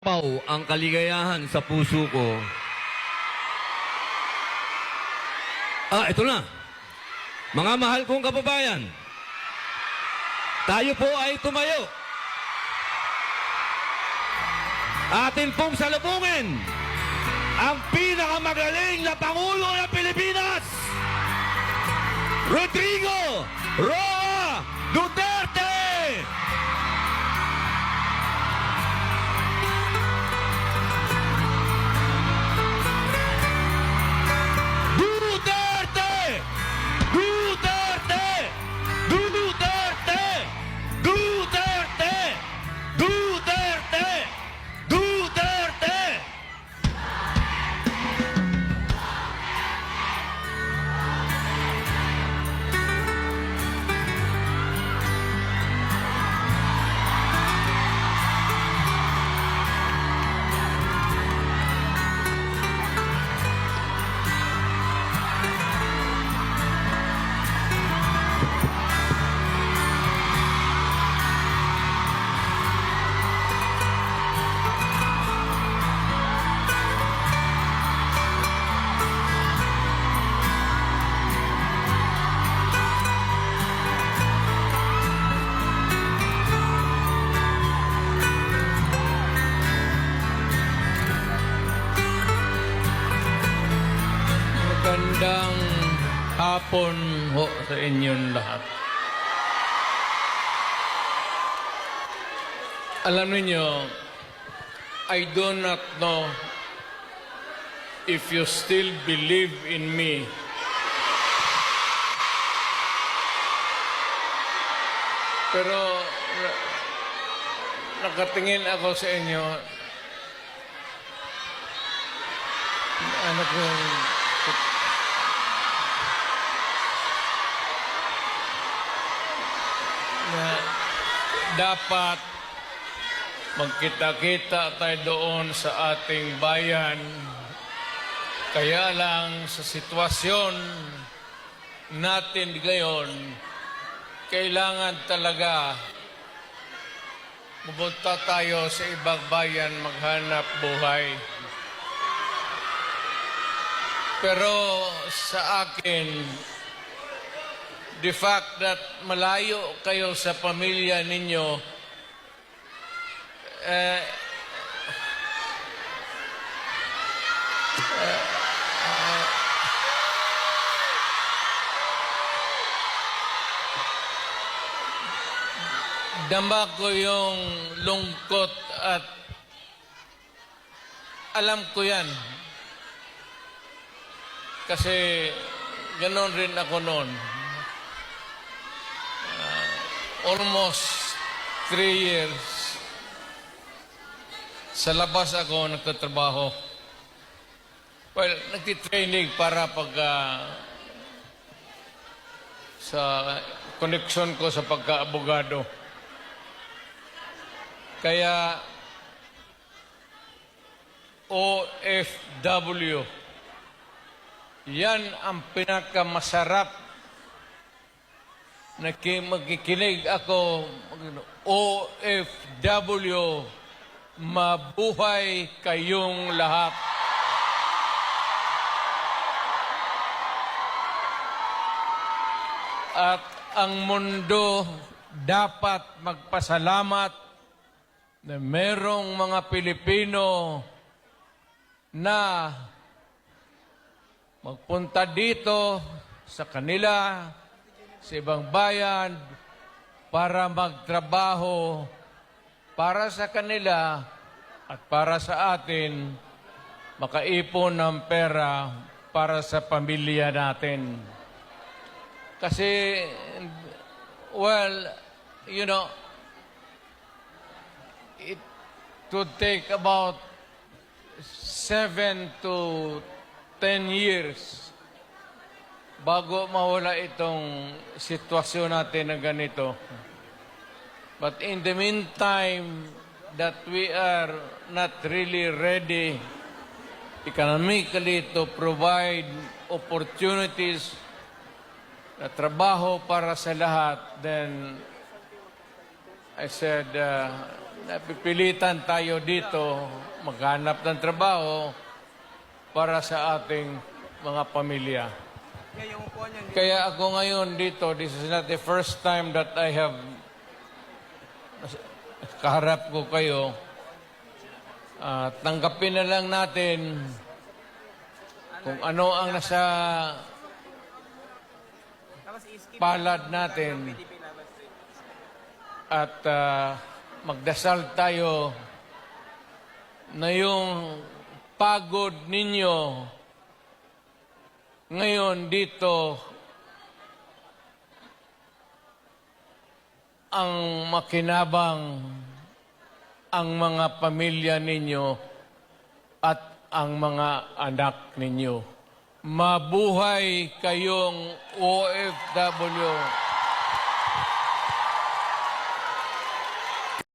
Pau ang kaligayahan sa puso ko. Ito na. Mga mahal kong kababayan, tayo po ay tumayo. Atin pong salubungin ang pinakamagaling na Pangulo ng Pilipinas, Rodrigo Roa Duterte! Magandang hapon ho sa inyong lahat. Alam niyo, I do not know if you still believe in me. Pero nakatingin ako sa inyo. Anak ko, na dapat magkita-kita tayo doon sa ating bayan. Kaya lang sa sitwasyon natin ngayon, kailangan talaga pumunta tayo sa ibang bayan maghanap buhay. Pero sa akin, the fact that malayo kayo sa pamilya ninyo, dama ko yung lungkot at alam ko yan. Kasi ganon rin ako noon. Almost 3 years sa labas ako nagtatrabaho. Well, nagtitraining para pag sa connection ko sa pagka-abogado. Kaya OFW, yan ang pinakamasarap na magkikinig ako. OFW, mabuhay kayong lahat. At ang mundo dapat magpasalamat na merong mga Pilipino na magpunta dito sa kanila, sa ibang bayan, para magtrabaho para sa kanila at para sa atin, makaipon ng pera para sa pamilya natin. Kasi, well, you know, it would take about 7 to 10 years bago mawala itong sitwasyon natin na ganito. But in the meantime, that we are not really ready economically to provide opportunities na trabaho para sa lahat, then I said, napipilitan tayo dito maghanap ng trabaho para sa ating mga pamilya. Kaya ako ngayon dito, this is not the first time that I have kaharap ko kayo. Tanggapin na lang natin kung ano ang nasa palad natin at magdasal tayo na yung pagod ninyo ngayon dito ang makinabang ang mga pamilya ninyo at ang mga anak ninyo. Mabuhay kayong OFW.